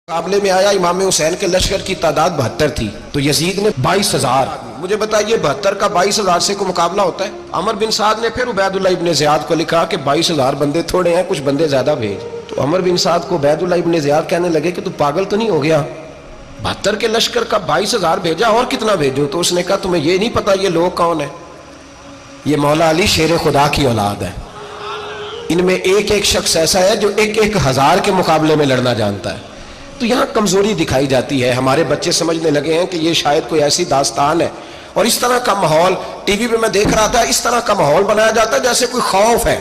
مقابلے میں آیا امام حسین کے لشکر کی تعداد 72 تھی تو یزید نے 22,000. مجھے بتائیے 72 کا 22,000 سے کوئی مقابلہ ہوتا ہے؟ عمر بن سعد نے پھر عبید اللہ ابن زیاد کو لکھا کہ 22,000 بندے تھوڑے ہیں، کچھ بندے زیادہ بھیج. تو عمر بن سعد کو عبید اللہ ابن زیاد کہنے لگے کہ تو پاگل تو نہیں ہو گیا، 72 کے لشکر کا 22,000 بھیجا، اور کتنا بھیجو؟ تو اس نے کہا تمہیں یہ نہیں پتا یہ لوگ کون ہیں؟ یہ مولا علی شیر خدا کی اولاد ہے. ان میں ایک ایک شخص ایسا ہے جو ایک ہزار کے مقابلے میں لڑنا جانتا ہے. تو یہاں کمزوری دکھائی جاتی ہے. ہمارے بچے سمجھنے لگے ہیں کہ یہ شاید کوئی ایسی داستان ہے، اور اس طرح کا ماحول ٹی وی پہ میں دیکھ رہا تھا، اس طرح کا ماحول بنایا جاتا ہے جیسے کوئی خوف ہے.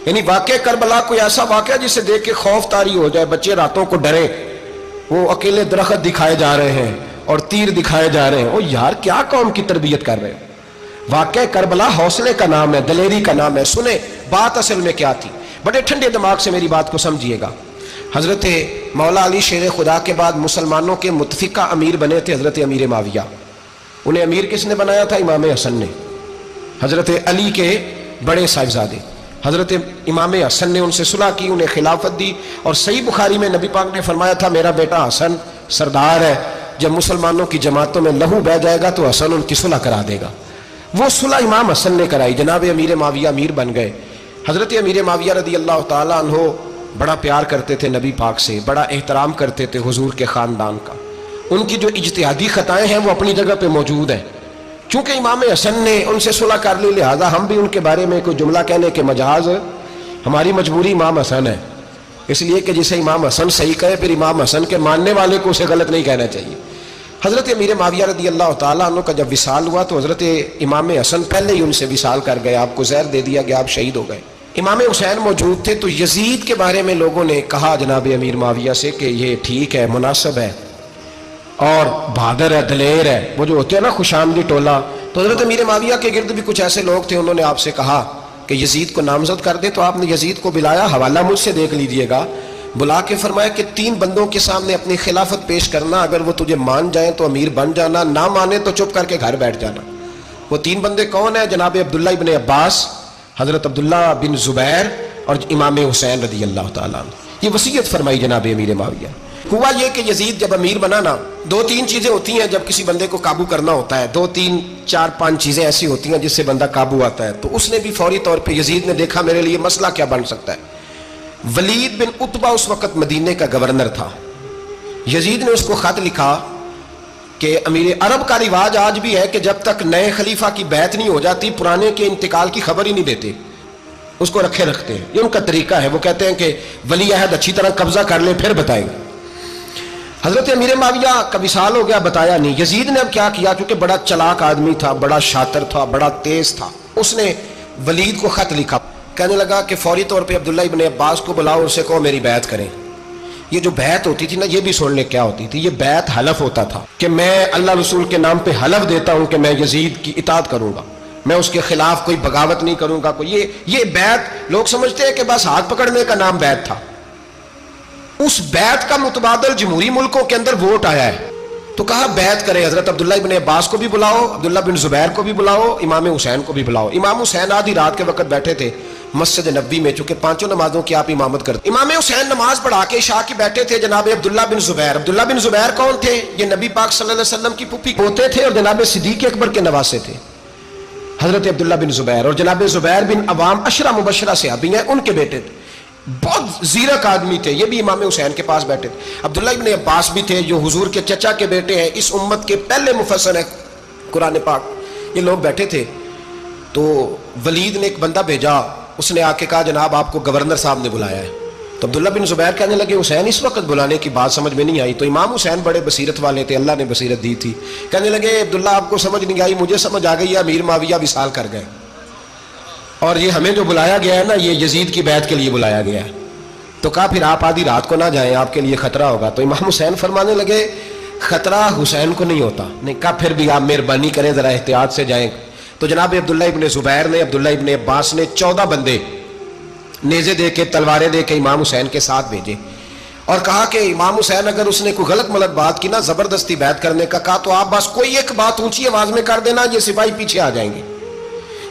یعنی واقع کربلا کوئی ایسا واقعہ جسے دیکھ کے خوف طاری ہو جائے، بچے راتوں کو ڈرے. وہ اکیلے درخت دکھائے جا رہے ہیں اور تیر دکھائے جا رہے ہیں. او یار کیا قوم کی تربیت کر رہے ہیں؟ واقع کربلا حوصلے کا نام ہے، دلیری کا نام ہے. سنیں بات اصل میں کیا تھی، بڑے ٹھنڈے دماغ سے میری بات کو سمجھیے گا. حضرت مولا علی شیر خدا کے بعد مسلمانوں کے متفقہ امیر بنے تھے حضرت امیر معاویہ. انہیں امیر کس نے بنایا تھا؟ امام حسن نے. حضرت علی کے بڑے صاحبزادے حضرت امام حسن نے ان سے صلح کی، انہیں خلافت دی. اور صحیح بخاری میں نبی پاک نے فرمایا تھا میرا بیٹا حسن سردار ہے، جب مسلمانوں کی جماعتوں میں لہو بہہ جائے گا تو حسن ان کی صلح کرا دے گا. وہ صلح امام حسن نے کرائی، جناب امیر معاویہ امیر بن گئے. حضرت امیر معاویہ رضی اللہ تعالیٰ عنہ بڑا پیار کرتے تھے نبی پاک سے، بڑا احترام کرتے تھے حضور کے خاندان کا. ان کی جو اجتہادی خطائیں ہیں وہ اپنی جگہ پہ موجود ہیں. چونکہ امام حسن نے ان سے صلح کر لی، لہذا ہم بھی ان کے بارے میں کوئی جملہ کہنے کے مجاز، ہماری مجبوری امام حسن ہے. اس لیے کہ جسے امام حسن صحیح کہے پھر امام حسن کے ماننے والے کو اسے غلط نہیں کہنا چاہیے. حضرت امیر معاویہ رضی اللہ تعالیٰ عنہ کا جب وصال ہوا تو حضرت امام حسن پہلے ہی ان سے وصال کر گئے، آپ کو زہر دے دیا گیا، آپ شہید ہو گئے. امام حسین موجود تھے. تو یزید کے بارے میں لوگوں نے کہا جناب امیر معاویہ سے کہ یہ ٹھیک ہے، مناسب ہے اور بہادر ہے، دلیر ہے، وہ جو ہوتے ہیں نا خوش آمدی ٹولہ. تو حضرت امیر معاویہ کے گرد بھی کچھ ایسے لوگ تھے، انہوں نے آپ سے کہا کہ یزید کو نامزد کر دیں. تو آپ نے یزید کو بلایا، حوالہ مجھ سے دیکھ لیجئے گا. بلا کے فرمایا کہ 3 بندوں کے سامنے اپنی خلافت پیش کرنا، اگر وہ تجھے مان جائیں تو امیر بن جانا، نہ مانے تو چپ کر کے گھر بیٹھ جانا. وہ 3 بندے کون ہیں؟ جناب عبداللہ ابن عباس، حضرت عبداللہ بن زبیر اور امام حسین رضی اللہ تعالیٰ عنہ. یہ وصیت فرمائی جناب امیر معاویہ. ہوا یہ کہ یزید جب امیر بنا نا، 2-3 چیزیں ہوتی ہیں جب کسی بندے کو قابو کرنا ہوتا ہے، 2-3 4-5 چیزیں ایسی ہوتی ہیں جس سے بندہ قابو آتا ہے. تو اس نے بھی فوری طور پہ، یزید نے دیکھا میرے لیے مسئلہ کیا بن سکتا ہے. ولید بن عتبہ اس وقت مدینے کا گورنر تھا. یزید نے اس کو خط لکھا کہ امیر عرب کا رواج آج بھی ہے کہ جب تک نئے خلیفہ کی بیعت نہیں ہو جاتی پرانے کے انتقال کی خبر ہی نہیں دیتے، اس کو رکھے رکھتے ہیں. یہ ان کا طریقہ ہے. وہ کہتے ہیں کہ ولی عہد اچھی طرح قبضہ کر لے پھر بتائیں گے. حضرت امیر معاویہ کا وصال ہو گیا، بتایا نہیں. یزید نے اب کیا کیا، کیونکہ بڑا چلاک آدمی تھا، بڑا شاطر تھا، بڑا تیز تھا، اس نے ولید کو خط لکھا. کہنے لگا کہ فوری طور پہ عبداللہ ابن عباس کو بلاؤ، اسے کہو میری بیعت کریں. یہ جو بیعت ہوتی تھی نا، یہ بھی سن لے کیا ہوتی تھی. یہ بیعت حلف ہوتا تھا کہ میں اللہ رسول کے نام پہ حلف دیتا ہوں کہ میں یزید کی اطاعت کروں گا، میں اس کے خلاف کوئی بغاوت نہیں کروں گا. کوئی یہ بیعت لوگ سمجھتے ہیں کہ بس ہاتھ پکڑنے کا نام بیعت تھا. اس بیعت کا متبادل جمہوری ملکوں کے اندر ووٹ آیا ہے. تو کہا بیعت کرے. حضرت عبداللہ ابن عباس کو بھی بلاؤ، عبداللہ بن زبیر کو بھی بلاؤ، امام حسین کو بھی بلاؤ. امام حسین آدھی رات کے وقت بیٹھے تھے مسجد نبوی میں، چونکہ 5 نمازوں کی آپ امامت کرتے. امام حسین نماز پڑھا کے عشاء کی بیٹھے تھے. جناب عبداللہ بن زبیر، عبداللہ بن زبیر کون تھے؟ یہ نبی پاک صلی اللہ علیہ وسلم کی پھوپھی پوتے تھے اور جناب صدیق اکبر کے نواسے تھے. حضرت عبداللہ بن زبیر اور جناب زبیر بن عوام عشرہ مبشرہ صحابی ہیں، ان کے بیٹے تھے. بہت زیرک آدمی تھے. یہ بھی امام حسین کے پاس بیٹھے تھے. عبداللہ ابن عباس بھی تھے جو حضور کے چچا کے بیٹے ہیں، اس امت کے پہلے مفسر ہیں قرآن پاک. یہ لوگ بیٹھے تھے. تو ولید نے ایک بندہ بھیجا، اس نے آ کے کہا جناب آپ کو گورنر صاحب نے بلایا ہے. تو عبداللہ بن زبیر کہنے لگے حسین اس وقت بلانے کی بات سمجھ میں نہیں آئی. تو امام حسین بڑے بصیرت والے تھے، اللہ نے بصیرت دی تھی. کہنے لگے عبداللہ آپ کو سمجھ نہیں آئی، مجھے سمجھ آ گئی ہے، امیر معاویہ وصال کر گئے اور یہ ہمیں جو بلایا گیا ہے نا، یہ یزید کی بیعت کے لیے بلایا گیا ہے. تو کہا پھر آپ آدھی رات کو نہ جائیں، آپ کے لیے خطرہ ہوگا. تو امام حسین فرمانے لگے خطرہ حسین کو نہیں ہوتا. نہیں کہا پھر بھی آپ مہربانی کریں ذرا احتیاط سے جائیں. تو جناب عبداللہ ابن زبیر نے، عبداللہ ابن عباس نے 14 بندے نیزے دے کے، تلواریں دے کے امام حسین کے ساتھ بھیجے اور کہا کہ امام حسین اگر اس نے کوئی غلط ملت بات کی نا، زبردستی بیعت کرنے کا کہا، تو آپ بس کوئی ایک بات اونچی آواز میں کر دینا، یہ سپاہی پیچھے آ جائیں گے.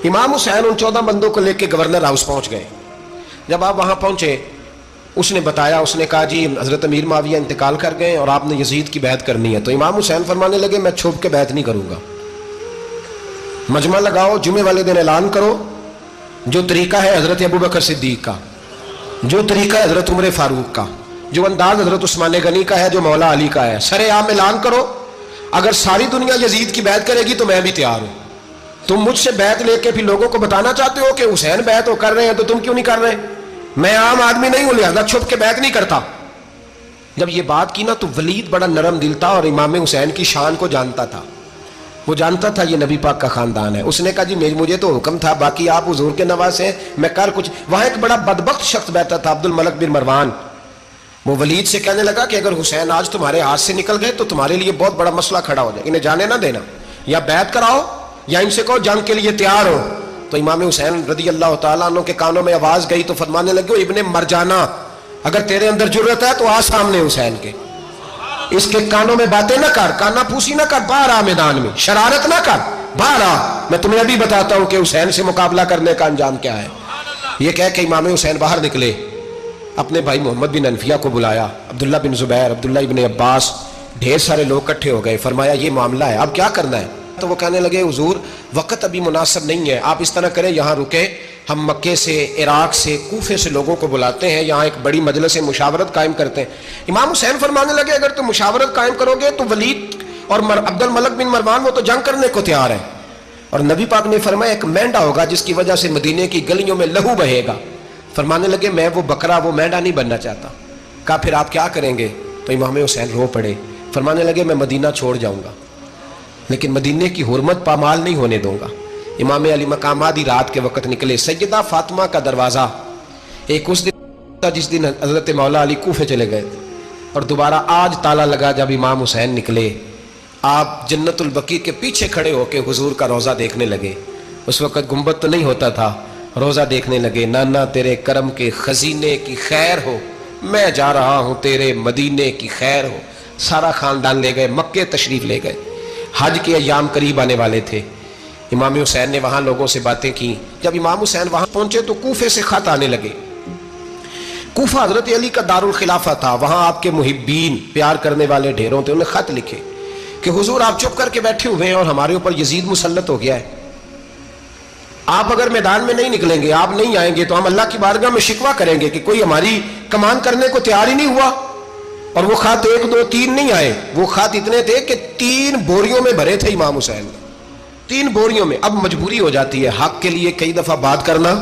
امام حسین ان 14 بندوں کو لے کے گورنر ہاؤس پہنچ گئے. جب آپ وہاں پہنچے اس نے بتایا، اس نے کہا جی حضرت امیر معاویہ انتقال کر گئے اور آپ نے یزید کی بیعت کرنی ہے. تو امام حسین فرمانے لگے میں چھپ کے بیعت نہیں کروں گا، مجمع لگاؤ، جمعے والے دن اعلان کرو، جو طریقہ ہے حضرت ابوبکر صدیق کا، جو طریقہ ہے حضرت عمر فاروق کا، جو انداز حضرت عثمان غنی کا ہے، جو مولا علی کا ہے، سر عام اعلان کرو. اگر ساری دنیا یزید کی بیعت کرے گی تو میں بھی تیار ہوں. تم مجھ سے بیعت لے کے پھر لوگوں کو بتانا چاہتے ہو کہ حسین بیعت وہ کر رہے ہیں تو تم کیوں نہیں کر رہے؟ میں عام آدمی نہیں ہوں، لہذا چھپ کے بیعت نہیں کرتا. جب یہ بات کی نا تو ولید بڑا نرم دل تھا اور امام حسین کی شان کو جانتا تھا، وہ جانتا تھا یہ نبی پاک کا خاندان ہے. اس نے کہا جی مجھے تو حکم تھا، باقی آپ حضور کے نواز ہیں، میں کر کچھ. وہاں ایک بڑا بدبخت شخص بیٹھا تھا، عبد الملک بن مروان. وہ ولید سے کہنے لگا کہ اگر حسین آج تمہارے ہاتھ سے نکل گئے تو تمہارے لیے بہت بڑا مسئلہ کھڑا ہو جائے، انہیں جانے نہ دینا، یا بیعت کراؤ یا ان سے کہو جنگ کے لیے تیار ہو. تو امام حسین رضی اللہ تعالیٰ عنہ کے کانوں میں آواز گئی تو فرمانے لگے ابن مرجانا، اگر تیرے اندر جرت ہے تو آ سامنے حسین کے، اس کے کانوں میں باتیں نہ کر، کانا پھوسی نہ کر، باہر آ میدان میں، شرارت نہ کر، باہر آ، میں تمہیں ابھی بتاتا ہوں کہ حسین سے مقابلہ کرنے کا انجام کیا ہے. یہ کہہ کہ امام حسین باہر نکلے، اپنے بھائی محمد بن انفیہ کو بلایا، عبداللہ بن زبیر، عبداللہ ابن عباس، ڈھیر سارے لوگ اکٹھے ہو گئے. فرمایا یہ معاملہ ہے، اب کیا کرنا ہے؟ تو وہ کہنے لگے حضور وقت ابھی مناسب نہیں ہے، آپ اس طرح کریں یہاں رکے، ہم مکے سے، عراق سے، کوفے سے لوگوں کو بلاتے ہیں، یہاں ایک بڑی مجلس مشاورت قائم کرتے ہیں. امام حسین فرمانے لگے اگر تم مشاورت قائم کرو گے تو ولید اور عبد الملک بن مروان وہ تو جنگ کرنے کو تیار ہے، اور نبی پاک نے فرمایا ایک مینڈا ہوگا جس کی وجہ سے مدینے کی گلیوں میں لہو بہے گا. فرمانے لگے میں وہ بکرا، وہ مینڈا نہیں بننا چاہتا. کہا پھر آپ کیا کریں گے؟ تو امام حسین رو پڑے، فرمانے لگے میں مدینہ چھوڑ جاؤں گا لیکن مدینے کی حرمت پامال نہیں ہونے دوں گا. امام علی مقام آدھی رات کے وقت نکلے. سیدہ فاطمہ کا دروازہ ایک اس دن تھا جس دن حضرت مولا علی کوفے چلے گئے تھے، اور دوبارہ آج تالا لگا جب امام حسین نکلے. آپ جنت البقیع کے پیچھے کھڑے ہو کے حضور کا روضہ دیکھنے لگے. اس وقت گنبد تو نہیں ہوتا تھا، روضہ دیکھنے لگے. نانا تیرے کرم کے خزینے کی خیر ہو، میں جا رہا ہوں تیرے مدینے کی خیر ہو. سارا خاندان لے گئے، مکے تشریف لے گئے. حج کے ایام قریب آنے والے تھے. امام حسین نے وہاں لوگوں سے باتیں کی. جب امام حسین وہاں پہنچے تو کوفے سے خط آنے لگے. کوفہ حضرت علی کا دارالخلافہ تھا، وہاں آپ کے محبین، پیار کرنے والے ڈھیروں تھے. انہیں خط لکھے کہ حضور آپ چپ کر کے بیٹھے ہوئے ہیں اور ہمارے اوپر یزید مسلط ہو گیا ہے، آپ اگر میدان میں نہیں نکلیں گے، آپ نہیں آئیں گے تو ہم اللہ کی بارگاہ میں شکوہ کریں گے کہ کوئی ہماری کمان کرنے کو تیار ہی نہیں ہوا. اور وہ خط 1 2 3 نہیں آئے، وہ خط اتنے تھے کہ 3 بوریوں میں بھرے تھے امام حسین، 3 بوریوں میں. اب مجبوری ہو جاتی ہے، حق کے لیے کئی دفعہ بات کرنا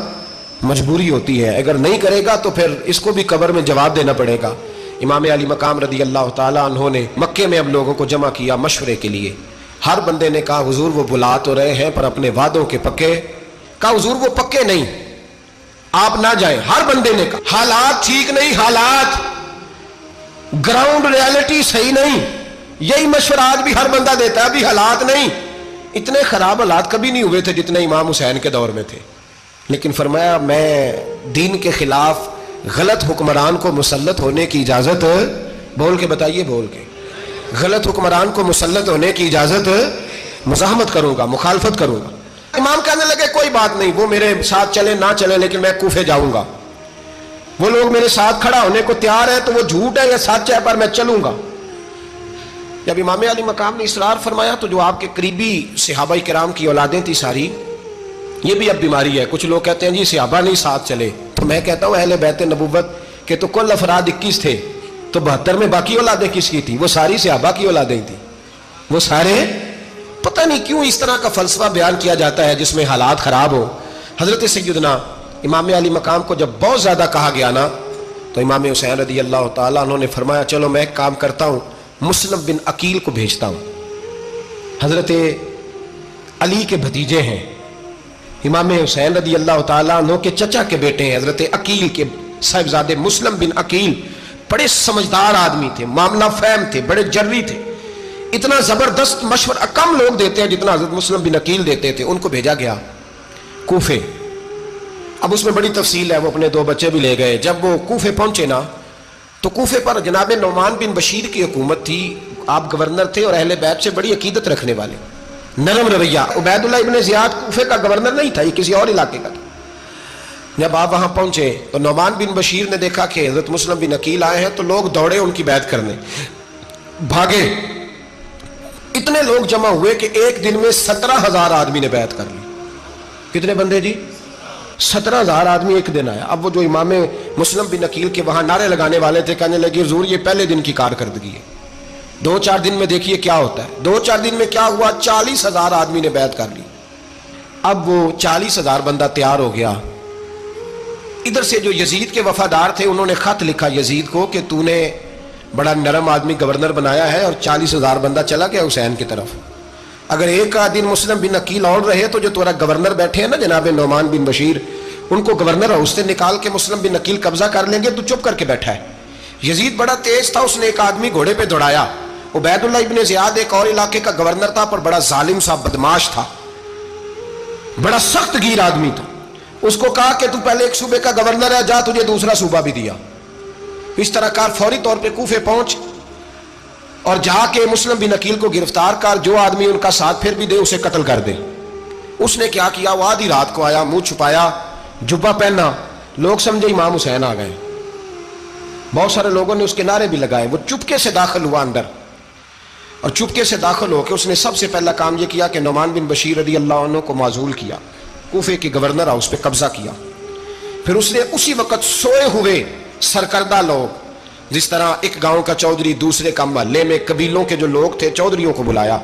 مجبوری ہوتی ہے، اگر نہیں کرے گا تو پھر اس کو بھی قبر میں جواب دینا پڑے گا. امام علی مقام رضی اللہ تعالیٰ عنہ نے مکے میں اب لوگوں کو جمع کیا مشورے کے لیے. ہر بندے نے کہا حضور وہ بلا تو رہے ہیں پر اپنے وعدوں کے پکے. کہا حضور وہ پکے نہیں، آپ نہ جائیں. ہر بندے نے کہا حالات ٹھیک نہیں، حالات گراؤنڈ ریالٹی صحیح نہیں. یہی مشورہ آج بھی ہر بندہ دیتا ہے، ابھی حالات نہیں. اتنے خراب حالات کبھی نہیں ہوئے تھے جتنے امام حسین کے دور میں تھے. لیکن فرمایا میں دین کے خلاف غلط حکمران کو مسلط ہونے کی اجازت، بول کے بتائیے، بول کے، غلط حکمران کو مسلط ہونے کی اجازت، مزاحمت کروں گا، مخالفت کروں گا. امام کہنے لگے کوئی بات نہیں، وہ میرے ساتھ چلے نہ چلے لیکن میں کوفے جاؤں گا. وہ لوگ میرے ساتھ کھڑا ہونے کو تیار ہے تو وہ جھوٹ ہے یا سچ ہے پر میں چلوں گا. جب امام علی مقام نے اصرار فرمایا تو جو آپ کے قریبی صحابہ کرام کی اولادیں تھی ساری، یہ بھی اب بیماری ہے. کچھ لوگ کہتے ہیں جی صحابہ نہیں ساتھ چلے، تو میں کہتا ہوں اہل بیت نبوت کے تو کل افراد 21 تھے، تو 72 میں باقی اولادیں کس کی تھی؟ وہ ساری صحابہ کی اولادیں تھیں. وہ سارے، پتہ نہیں کیوں اس طرح کا فلسفہ بیان کیا جاتا ہے جس میں حالات خراب ہو. حضرت سیدنا امام علی مقام کو جب بہت زیادہ کہا گیا نا تو امام حسین رضی اللہ تعالیٰ انہوں نے فرمایا چلو میں ایک کام کرتا ہوں، مسلم بن عقیل کو بھیجتا ہوں. حضرت علی کے بھتیجے ہیں، امام حسین رضی اللہ تعالیٰ عنہ کے چچا کے بیٹے ہیں، حضرت عقیل کے صاحبزادے مسلم بن عقیل. بڑے سمجھدار آدمی تھے، معاملہ فہم تھے، بڑے جری تھے. اتنا زبردست مشورہ کم لوگ دیتے ہیں جتنا حضرت مسلم بن عقیل دیتے تھے. ان کو بھیجا گیا کوفے. اب اس میں بڑی تفصیل ہے، وہ اپنے 2 بچے بھی لے گئے. جب وہ کوفے پہنچے نا تو کوفے پر جناب نعمان بن بشیر کی حکومت تھی، آپ گورنر تھے اور اہل بیت سے بڑی عقیدت رکھنے والے، نرم رویہ. عبید اللہ ابن زیاد کوفے کا گورنر نہیں تھا، یہ کسی اور علاقے کا تھا. جب آپ وہاں پہنچے تو نعمان بن بشیر نے دیکھا کہ حضرت مسلم بن عقیل آئے ہیں تو لوگ دوڑے ان کی بیعت کرنے، بھاگے، اتنے لوگ جمع ہوئے کہ ایک دن میں 17,000 آدمی نے بیعت کر لی۔ کتنے بندے جی؟ 17,000 آدمی ایک دن آیا۔ اب وہ جو امام مسلم بن عقیل کے وہاں نعرے لگانے والے تھے کہنے لگے حضور یہ پہلے دن کی کارکردگی ہے، 2-4 دن میں دیکھیے کیا ہوتا ہے۔ 2-4 دن میں کیا ہوا؟ 40,000 آدمی نے بیعت کر لی۔ اب وہ 40,000 بندہ تیار ہو گیا۔ ادھر سے جو یزید کے وفادار تھے انہوں نے خط لکھا یزید کو کہ تو نے بڑا نرم آدمی گورنر بنایا ہے اور 40,000 بندہ چلا گیا حسین کی طرف، اگر ایک دن مسلم بن عقیل اور رہے تو جو تمہارا گورنر بیٹھے ہیں نا جناب نعمان بن بشیر، ان کو گورنر ہاؤس سے نکال کے مسلم بن عقیل قبضہ کر لیں گے، تو چپ کر کے بیٹھا ہے۔ یزید بڑا تیز تھا، اس نے ایک آدمی گھوڑے پہ دوڑایا۔ عبید اللہ ابن زیاد ایک اور علاقے کا گورنر تھا پر بڑا ظالم سا بدماش تھا، بڑا سخت گیر آدمی تھا۔ اس کو کہا کہ تو پہلے ایک صوبے کا گورنر ہے، جا تجھے دوسرا صوبہ بھی دیا۔ اس طرح کار فوری طور پہ کوفے پہنچ اور جا کے مسلم بن عقیل کو گرفتار کر، جو آدمی ان کا ساتھ پھر بھی دے اسے قتل کر دے۔ اس نے کیا کیا؟ وہ آدھی رات کو آیا، منہ چھپایا، جبہ پہنا، لوگ سمجھے امام حسین آ گئے۔ بہت سارے لوگوں نے اس کے نعرے بھی لگائے۔ وہ چپکے سے داخل ہوا اندر، اور چپکے سے داخل ہو کے اس نے سب سے پہلا کام یہ کیا کہ نعمان بن بشیر رضی اللہ عنہ کو معزول کیا، کوفے کے گورنر ہاؤس پہ قبضہ کیا۔ پھر اس نے اسی وقت سوئے ہوئے سرکردہ لوگ، جس طرح ایک گاؤں کا چودھری دوسرے کا محلے میں قبیلوں کے جو لوگ تھے چودھریوں کو بلایا،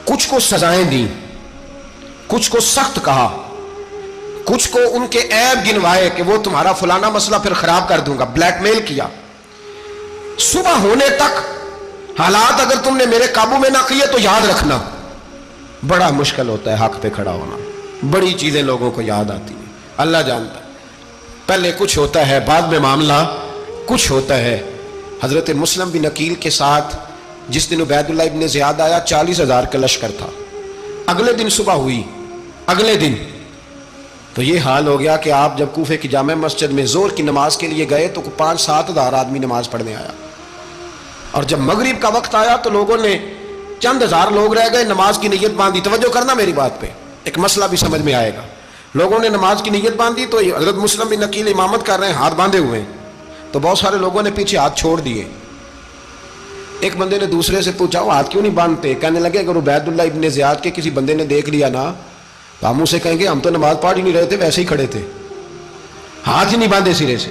کچھ کو سزائیں دی، کچھ کو سخت کہا، کچھ کو ان کے عیب گنوائے کہ وہ تمہارا فلانا مسئلہ پھر خراب کر دوں گا، بلیک میل کیا۔ صبح ہونے تک حالات اگر تم نے میرے قابو میں نہ کیے تو یاد رکھنا بڑا مشکل ہوتا ہے حق پہ کھڑا ہونا، بڑی چیزیں لوگوں کو یاد آتی ہیں، اللہ جانتا ہے۔ پہلے کچھ ہوتا ہے، بعد میں معاملہ کچھ ہوتا ہے۔ حضرت مسلم بن عقیل کے ساتھ جس دن عبید اللہ ابن زیاد آیا 40,000 کا لشکر تھا۔ اگلے دن صبح ہوئی، اگلے دن تو یہ حال ہو گیا کہ آپ جب کوفے کی جامع مسجد میں ظہر کی نماز کے لیے گئے تو 5-7 ہزار آدمی نماز پڑھنے آیا، اور جب مغرب کا وقت آیا تو لوگوں نے چند ہزار لوگ رہ گئے، نماز کی نیت باندھی۔ توجہ کرنا میری بات پہ، ایک مسئلہ بھی سمجھ میں آئے گا۔ لوگوں نے نماز کی نیت باندھی تو حضرت مسلم بن عقیل امامت کر رہے ہیں، ہاتھ باندھے ہوئے ہیں، تو بہت سارے لوگوں نے پیچھے ہاتھ چھوڑ دیے۔ ایک بندے نے دوسرے سے پوچھا وہ ہاتھ کیوں نہیں باندھتے؟ کہنے لگے اگر عبید اللہ ابن زیاد کے کسی بندے نے دیکھ لیا نا تو ہم اسے کہیں گے ہم تو نماز پڑھ ہی نہیں رہے تھے، ویسے ہی کھڑے تھے، ہاتھ ہی نہیں باندھے سرے سے۔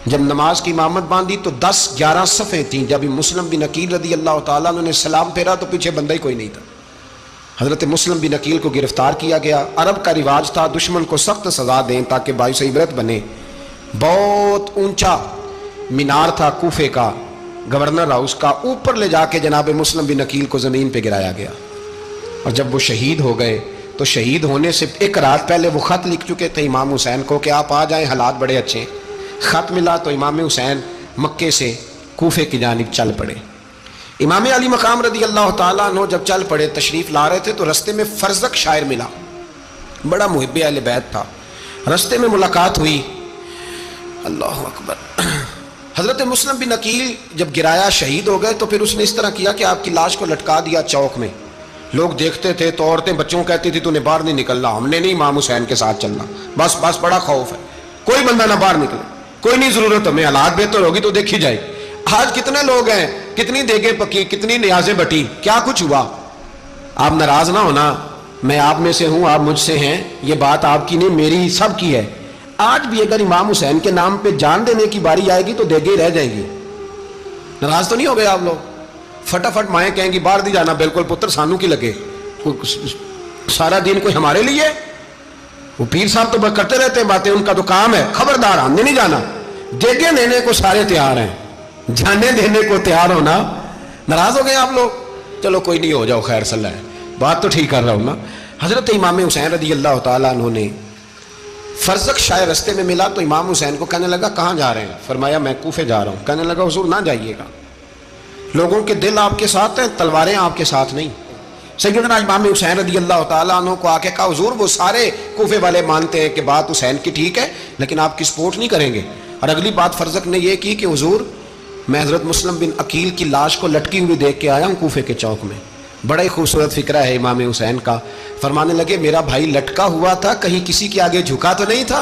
جب نماز کی امامت باندھی تو 10-11 صفیں تھیں۔ جب مسلم بن عقیل رضی اللہ تعالیٰ عنہ نے سلام پھیرا تو پیچھے بندہ ہی کوئی نہیں تھا۔ حضرت مسلم بن عقیل کو گرفتار کیا گیا۔ عرب کا رواج تھا دشمن کو سخت سزا دیں تاکہ باعث عبرت بنے۔ بہت اونچا مینار تھا کوفے کا گورنر ہاؤس کا، اوپر لے جا کے جناب مسلم بن عقیل کو زمین پہ گرایا گیا، اور جب وہ شہید ہو گئے تو شہید ہونے سے ایک رات پہلے وہ خط لکھ چکے تھے امام حسین کو کہ آپ آ جائیں، حالات بڑے اچھے ہیں۔ خط ملا تو امام حسین مکے سے کوفے کی جانب چل پڑے۔ امام علی مقام رضی اللہ تعالیٰ عنہ جب چل پڑے تشریف لا رہے تھے تو رستے میں فرزق شاعر ملا، بڑا محب اہل بیت تھا۔ رستے میں ملاقات ہوئی، اللہ اکبر۔ حضرت مسلم بن عقیل جب گرایا شہید ہو گئے تو پھر اس نے اس طرح کیا کہ آپ کی لاش کو لٹکا دیا چوک میں۔ لوگ دیکھتے تھے تو عورتیں بچوں کہتی تھی تو نے باہر نہیں نکلنا، ہم نے نہیں امام حسین کے ساتھ چلنا، بس بڑا خوف ہے، کوئی بندہ نہ باہر نکلے، کوئی نہیں ضرورت ہمیں، حالات بہتر ہوگی تو دیکھی جائے۔ آج کتنے لوگ ہیں، کتنی دیگیں پکی، کتنی نیازیں بٹی، کیا کچھ ہوا؟ آپ ناراض نہ ہونا، میں آپ میں سے ہوں، آپ مجھ سے ہیں، یہ بات آپ کی نہیں میری سب کی ہے۔ آج بھی اگر امام حسین کے نام پہ جان دینے کی باری آئے گی تو دیگیں رہ جائیں گی۔ ناراض تو نہیں ہو گئے آپ لوگ؟ فٹافٹ مائیں کہیں گی باہر دی جانا، بالکل پتر سانو کی لگے، سارا دین کوئی ہمارے لیے؟ وہ پیر صاحب تو کرتے رہتے ہیں باتیں، ان کا تو کام ہے، خبردار ہم نے نہیں جانا۔ دیگیں دینے کو سارے تیار ہیں، جانے دینے کو تیار ہونا۔ ناراض ہو گئے آپ لوگ؟ چلو کوئی نہیں، ہو جاؤ، خیر صلی اللہ ہے، بات تو ٹھیک کر رہا ہوں نا۔ حضرت امام حسین رضی اللہ تعالیٰ عنہ نے فرزق شاعر رستے میں ملا تو امام حسین کو کہنے لگا کہاں جا رہے ہیں؟ فرمایا میں کوفے جا رہا ہوں۔ کہنے لگا حضور نہ جائیے گا، لوگوں کے دل آپ کے ساتھ ہیں، تلواریں آپ کے ساتھ نہیں۔ سیدنا امام حسین رضی اللہ تعالیٰ عنہ کو آ کے کہا حضور وہ سارے کوفے والے مانتے ہیں کہ بات حسین کی ٹھیک ہے لیکن آپ کی سپورٹ نہیں کریں گے۔ اور اگلی بات فرزق نے یہ کی کہ حضور میں حضرت مسلم بن عقیل کی لاش کو لٹکی ہوئی دیکھ کے آیا ہوں کوفے کے چوک میں۔ بڑا ہی خوبصورت فکرہ ہے امام حسین کا۔ فرمانے لگے میرا بھائی لٹکا ہوا تھا، کہیں کسی کے آگے جھکا تو نہیں تھا؟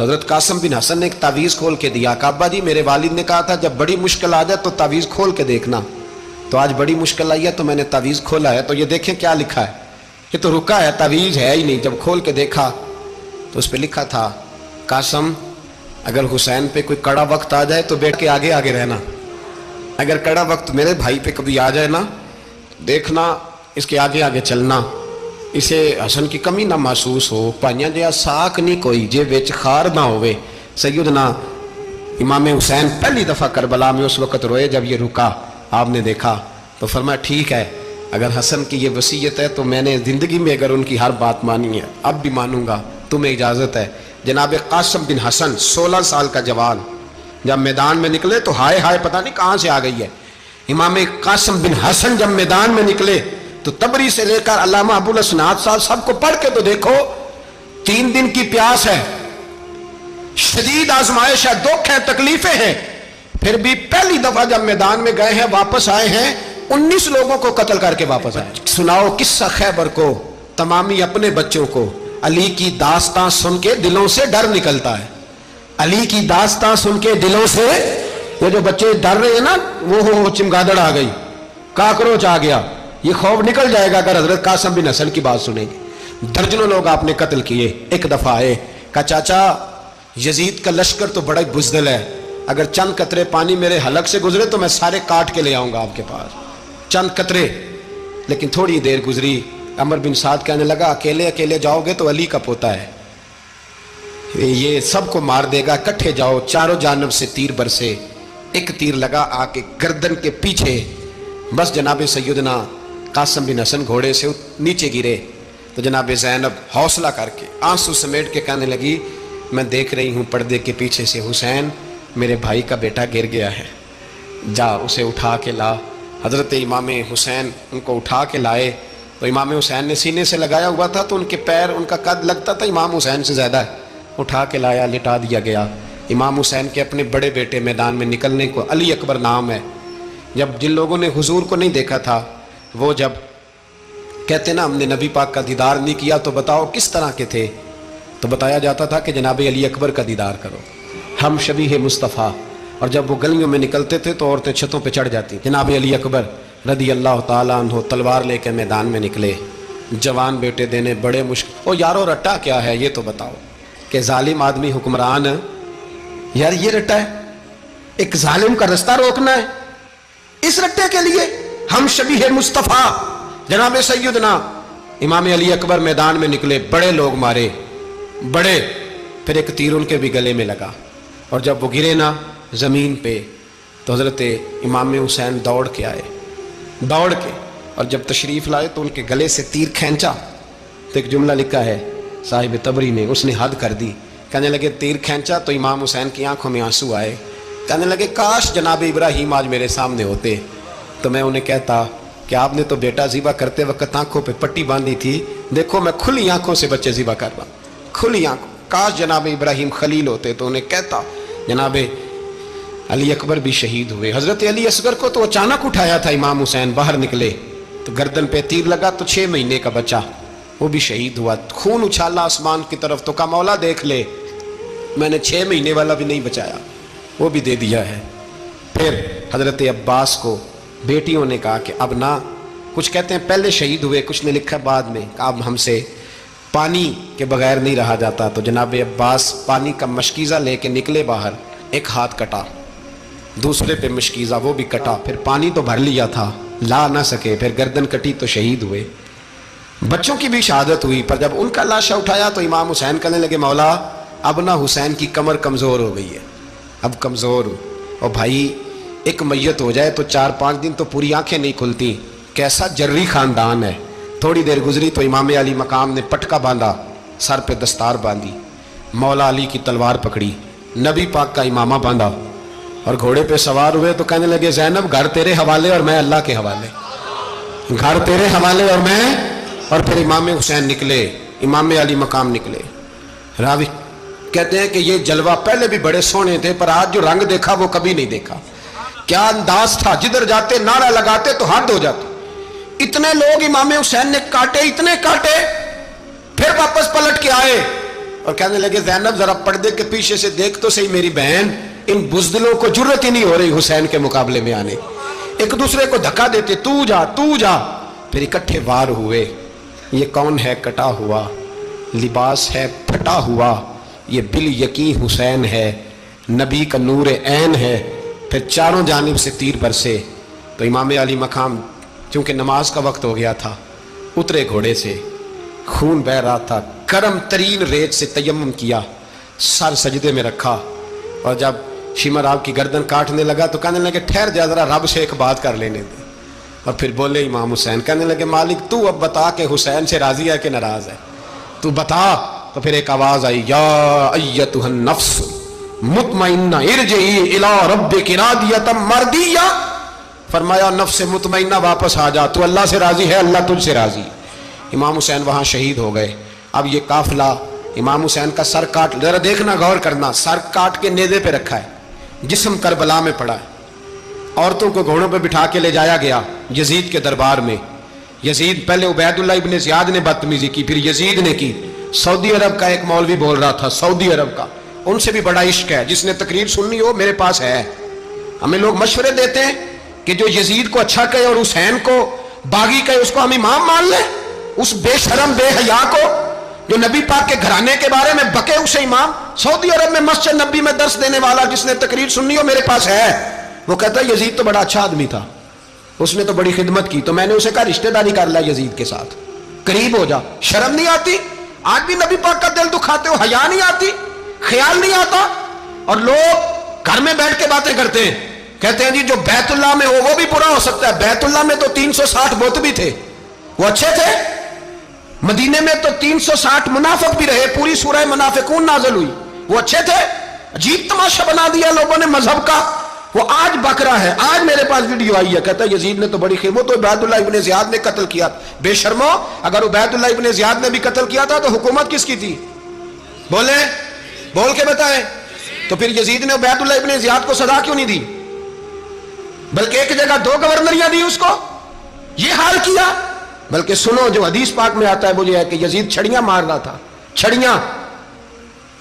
تو حضرت قاسم بن حسن نے ایک تعویذ کھول کے دیا کہ ابا جی میرے والد نے کہا تھا جب بڑی مشکل آ جائے تو تعویذ کھول کے دیکھنا، تو آج بڑی مشکل آئی ہے تو میں نے تعویذ کھولا ہے، تو یہ دیکھیں کیا لکھا ہے، یہ تو رکا ہے، تعویذ ہے ہی نہیں۔ جب کھول کے دیکھا تو اس پہ لکھا تھا قاسم اگر حسین پہ کوئی کڑا وقت آ جائے تو بیٹھ کے آگے آگے رہنا، اگر کڑا وقت میرے بھائی پہ کبھی آ جائے نا دیکھنا اس کے آگے آگے چلنا، اسے حسن کی کمی نہ محسوس ہو، پائیاں جہاں ساک نہیں کوئی جے وچ خار نہ ہوئے۔ سیدنا امام حسین پہلی دفعہ کربلا میں اس وقت روئے جب یہ رکا، آپ نے دیکھا تو فرمایا ٹھیک ہے اگر حسن کی یہ وصیت ہے تو میں نے زندگی میں اگر ان کی ہر بات مانی ہے اب بھی مانوں گا، تمہیں اجازت ہے۔ جناب قاسم بن حسن 16 سال کا جوان جب میدان میں نکلے تو ہائے ہائے پتہ نہیں کہاں سے آ گئی ہے۔ امام قاسم بن حسن جب میدان میں نکلے تو تبری سے لے کر علامہ ابو الاسناد صاحب سب کو پڑھ کے تو دیکھو، 3 دن کی پیاس ہے، شدید آزمائش ہے، دکھ ہے، تکلیفیں ہیں، پھر بھی پہلی دفعہ جب میدان میں گئے ہیں واپس آئے ہیں 19 لوگوں کو قتل کر کے واپس آئے۔ سناؤ قصہ خیبر کو تمامی اپنے بچوں کو، علی کی داستان سن کے دلوں سے ڈر نکلتا ہے، علی کی داستان سن کے دلوں سے یہ جو بچے ڈر رہے ہیں نا وہ چمگادڑ آ گئی، کاکروچ آ گیا، یہ خوف نکل جائے گا اگر حضرت قاسم بن حسن کی بات سنیں گے۔ درجنوں لوگ آپ نے قتل کیے۔ ایک دفعہ آئے کہا چاچا یزید کا لشکر تو بڑا بزدل ہے، اگر چند قطرے پانی میرے حلق سے گزرے تو میں سارے کاٹ کے لے آؤں گا آپ کے پاس، چند قطرے۔ لیکن تھوڑی دیر گزری، عمر بن سعد کہنے لگا اکیلے اکیلے جاؤ گے تو علی کا پوتا ہے، یہ سب کو مار دے گا، اکٹھے جاؤ۔ چاروں جانب سے تیر برسے، ایک تیر لگا آ کے گردن کے پیچھے، بس جناب سیدنا قاسم بن حسن گھوڑے سے نیچے گرے تو جناب زینب حوصلہ کر کے آنسو سمیٹ کے کہنے لگی میں دیکھ رہی ہوں پردے کے پیچھے سے حسین میرے بھائی کا بیٹا گر گیا ہے، جا اسے اٹھا کے لا۔ حضرت امام حسین ان کو اٹھا کے لائے تو امام حسین نے سینے سے لگایا ہوا تھا تو ان کے پیر، ان کا قد لگتا تھا امام حسین سے زیادہ ہے، اٹھا کے لایا، لٹا دیا گیا۔ امام حسین کے اپنے بڑے بیٹے میدان میں نکلنے کو علی اکبر نام ہے۔ جب جن لوگوں نے حضور کو نہیں دیکھا تھا وہ جب کہتے نا ہم نے نبی پاک کا دیدار نہیں کیا تو بتاؤ کس طرح کے تھے، تو بتایا جاتا تھا کہ جناب علی اکبر کا دیدار کرو، ہم شبیہ مصطفیٰ۔ اور جب وہ گلیوں میں نکلتے تھے تو عورتیں چھتوں پہ چڑھ جاتی۔ جناب علی اکبر رضی اللہ تعالیٰ عنہ تلوار لے کے میدان میں نکلے، جوان بیٹے دینے بڑے مشکل۔ او یارو رٹا کیا ہے یہ تو بتاؤ، کہ ظالم آدمی حکمران، یار یہ رٹا ہے، ایک ظالم کا رستہ روکنا ہے، اس رٹے کے لیے ہم شبیہ مصطفیٰ۔ جناب سیدنا امام علی اکبر میدان میں نکلے، بڑے لوگ مارے، بڑے، پھر ایک تیر ان کے بھی گلے میں لگا، اور جب وہ گرے نا زمین پہ تو حضرت امام حسین دوڑ کے آئے، دوڑ کے، اور جب تشریف لائے تو ان کے گلے سے تیر کھینچا تو ایک جملہ لکھا ہے صاحب تبری نے، اس نے حد کر دی، کہنے لگے تیر کھینچا تو امام حسین کی آنکھوں میں آنسو آئے، کہنے لگے کاش جناب ابراہیم آج میرے سامنے ہوتے تو میں انہیں کہتا کہ آپ نے تو بیٹا ذبح کرتے وقت آنکھوں پہ پٹی باندھی تھی، دیکھو میں کھلی آنکھوں سے بچے ذبح کر رہا ہوں، کھلی آنکھوں، کاش جناب ابراہیم خلیل ہوتے تو انہیں کہتا۔ جناب علی اکبر بھی شہید ہوئے۔ حضرت علی اصغر کو تو اچانک اٹھایا تھا امام حسین، باہر نکلے تو گردن پہ تیر لگا تو 6 مہینے کا بچہ وہ بھی شہید ہوا، خون اچھالا آسمان کی طرف تو کہا مولا دیکھ لے میں نے 6 مہینے والا بھی نہیں بچایا، وہ بھی دے دیا ہے۔ پھر حضرت عباس کو بیٹیوں نے کہا کہ اب نہ، کچھ کہتے ہیں پہلے شہید ہوئے، کچھ نے لکھا بعد میں، کہ اب ہم سے پانی کے بغیر نہیں رہا جاتا، تو جناب عباس پانی کا مشکیزہ لے کے نکلے باہر، ایک ہاتھ کٹا، دوسرے پہ مشکیزہ وہ بھی کٹا، پھر پانی تو بھر لیا تھا لا نہ سکے، پھر گردن کٹی تو شہید ہوئے۔ بچوں کی بھی شہادت ہوئی، پر جب ان کا لاشا اٹھایا تو امام حسین کہنے لگے مولا اب نہ حسین کی کمر کمزور ہو گئی ہے، اب کمزور ہو، اور بھائی ایک میت ہو جائے تو 4-5 دن تو پوری آنکھیں نہیں کھلتی، کیسا جری خاندان ہے۔ تھوڑی دیر گزری تو امام علی مقام نے پٹکا باندھا، سر پہ دستار باندھی، مولا علی کی تلوار پکڑی، نبی پاک کا امامہ باندھا اور گھوڑے پہ سوار ہوئے تو کہنے لگے زینب گھر تیرے حوالے اور میں اللہ کے حوالے، گھر تیرے حوالے اور میں، اور پھر امام حسین نکلے، امام علی مقام نکلے۔ راوی کہتے ہیں کہ یہ جلوہ پہلے بھی بڑے سونے تھے پر آج جو رنگ دیکھا وہ کبھی نہیں دیکھا، کیا انداز تھا، جدھر جاتے نعرہ لگاتے تو حد ہو جاتے۔ اتنے لوگ امام حسین نے کاٹے، اتنے کاٹے، پھر واپس پلٹ کے آئے اور کہنے لگے زینب ذرا پردے کے پیچھے سے دیکھ تو صحیح میری بہن، ان بزدلوں کو جرت ہی نہیں ہو رہی حسین کے مقابلے میں آنے، ایک دوسرے کو دھکا دیتے، تو جا تو جا، پھر اکٹھے وار ہوئے۔ یہ کون ہے کٹا ہوا، لباس ہے پھٹا ہوا، یہ بال یقین حسین ہے، نبی کا نور عین ہے۔ پھر چاروں جانب سے تیر برسے تو امام علی مقام چونکہ نماز کا وقت ہو گیا تھا، اترے گھوڑے سے، خون بہ رہا تھا، گرم ترین ریت سے تیمم کیا، سر سجدے میں رکھا، اور جب شمر آپ کی گردن کاٹنے لگا تو کہنے لگے ٹھہر جا ذرا رب سے ایک بات کر لینے دے، اور پھر بولے امام حسین، کہنے لگے مالک تو اب بتا کہ حسین سے راضی ہے کہ ناراض ہے، تو بتا۔ تو پھر ایک آواز آئی، یا ایتھا النفس مطمئنہ ارجعی الی ربک راضیۃ مرضیہ، فرمایا نفس مطمئنہ واپس آ جا، تو اللہ سے راضی ہے، اللہ تجھ سے راضی۔ امام حسین وہاں شہید ہو گئے۔ اب یہ قافلہ امام حسین کا سر کاٹ، ذرا دیکھنا غور کرنا، سر کاٹ کے نیزے پہ رکھا ہے، جسم کربلا میں پڑا ہے، عورتوں کو گھوڑوں پہ بٹھا کے لے جایا گیا یزید کے دربار میں۔ یزید پہلے عبید اللہ ابن زیاد نے بدتمیزی کی، پھر یزید نے کی۔ سعودی عرب کا ایک مولوی بول رہا تھا، سعودی عرب کا، ان سے بھی بڑا عشق ہے، جس نے تقریر سننی ہو میرے پاس ہے۔ ہمیں لوگ مشورے دیتے ہیں کہ جو یزید کو اچھا کہے اور حسین کو باغی کہے اس کو ہم امام مان لیں، اس بے شرم بے حیا کو جو نبی پاک کے گھرانے کے بارے میں بکے اسے امام۔ سعودی عرب میں مسجد نبی میں درس دینے والا جس نے تقریر سننی ہو میرے پاس ہے، وہ کہتا ہے یزید تو بڑا اچھا آدمی تھا، اس نے تو بڑی خدمت کی، تو میں نے اسے کہا رشتہ داری کر لیا یزید کے ساتھ، قریب ہو جا۔ شرم نہیں آتی؟ آج بھی نبی پاک کا دل دکھاتے ہو، حیا نہیں آتی، خیال نہیں آتا؟ اور لوگ گھر میں بیٹھ کے باتیں کرتے ہیں، کہتے ہیں جی جو بیت اللہ میں ہو وہ بھی برا ہو سکتا ہے۔ بیت اللہ میں تو 360 بت بھی تھے، وہ اچھے تھے۔ مدینے میں تو 360 منافق بھی رہے، پوری سورہ منافقون نازل ہوئی، وہ اچھے تھے۔ عجیب تماشا بنا دیا لوگوں نے مذہب کا۔ وہ آج بک رہا ہے، آج میرے پاس ویڈیو آئی ہے، کہتا ہے یزید نے تو بڑی خدمت، تو عبید اللہ ابن زیاد نے قتل کیا۔ بے شرمو، اگر عبید اللہ ابن زیاد نے بھی قتل کیا تھا تو حکومت کس کی تھی؟ بولے، بول کے بتائیں۔ تو پھر یزید نے عبید اللہ ابن زیاد کو سزا کیوں نہیں دی، بلکہ ایک جگہ 2 گورنریاں دی اس کو؟ یہ حال کیا۔ بلکہ سنو جو حدیث پاک میں آتا ہے وہ یہ ہے کہ یزید چھڑیاں مار رہا تھا، چھڑیاں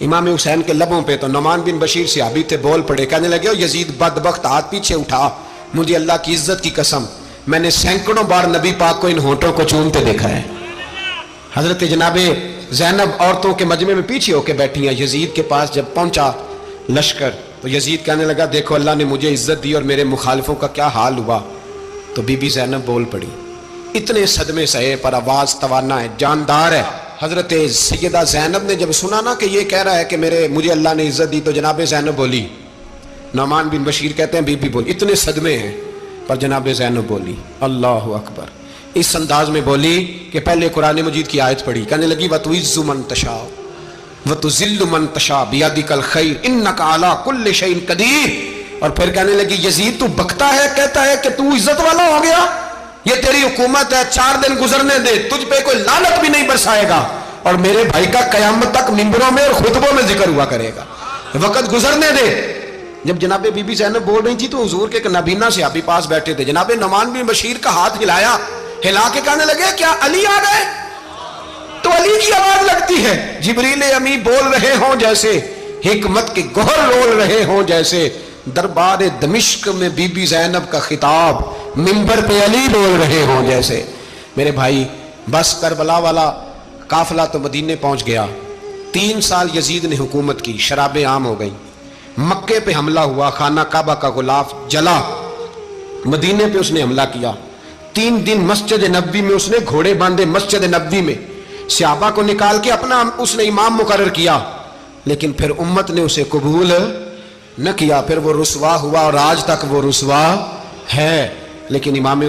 امام حسین کے لبوں پہ۔ تو نعمان بن بشیر صحابی تھے، بول پڑے، کہنے لگے او یزید بدبخت، ہاتھ پیچھے اٹھا، مجھے اللہ کی عزت کی قسم میں نے سینکڑوں بار نبی پاک کو ان ہونٹوں کو چومتے دیکھا ہے۔ حضرت جناب زینب عورتوں کے مجمع میں پیچھے ہو کے بیٹھی ہیں۔ یزید کے پاس جب پہنچا لشکر تو یزید کہنے لگا دیکھو اللہ نے مجھے عزت دی اور میرے مخالفوں کا کیا حال ہوا۔ تو بی بی زینب بول پڑی، اتنے صدمے سہے پر آواز توانا ہے، جاندار ہے۔ حضرت سیدہ زینب نے جب سنا نا کہ یہ کہہ رہا ہے کہ مجھے اللہ نے عزت دی، تو جناب زینب بولی۔ نعمان بن بشیر کہتے ہیں بی بی بولی، اتنے صدمے ہیں پر جناب زینب بولی اللہ اکبر، اس انداز میں بولی کہ پہلے قرآن مجید کی آیت پڑھی، کہنے لگی وَتُعِزُّ مَن تَشَاءُ وَتُذِلُّ مَن تَشَاءُ بِيَدِكَ الْخَيْرُ إِنَّكَ عَلَىٰ كُلِّ شَيْءٍ قَدِيرٌ۔ اور پھر کہنے لگی یزید تو بکتا ہے، کہتا ہے کہ تو عزت والا ہو گیا، یہ تیری حکومت ہے، 4 دن گزرنے دے، تجھ پہ کوئی لعنت بھی نہیں برسائے گا، اور میرے بھائی کا قیامت تک ممبروں میں اور خطبوں میں ذکر ہوا کرے گا، وقت گزرنے دے۔ جب جناب بی بی زینب بول رہی تھی تو حضور کے ایک نابینا صحابی پاس بیٹھے تھے، جناب نعمان بن بشیر کا ہاتھ ہلایا، ہلا کے کہنے لگے کیا علی آ گئے؟ تو علی کی آواز لگتی ہے، جبریل امی بول رہے ہوں جیسے، حکمت کے گوہر رول رہے ہوں جیسے، دربار دمشق میں بی بی زینب کا خطاب، منبر پہ علی بول رہے ہوں جیسے۔ میرے بھائی بس کربلا والا قافلہ تو مدینے پہنچ گیا، 3 سال یزید نے حکومت کی، شرابیں عام ہو گئی، مکے پہ حملہ ہوا، خانہ کعبہ کا غلاف جلا، مدینے پہ اس نے حملہ کیا، 3 دن مسجد نبوی میں اس نے گھوڑے باندھے، مسجد نبوی میں صحابہ کو نکال کے اپنا اس نے امام مقرر کیا، لیکن پھر امت نے اسے قبول نہ کیا، پھر وہ رسوا ہوا اور آج تک وہ رسوا ہے۔ لیکن امام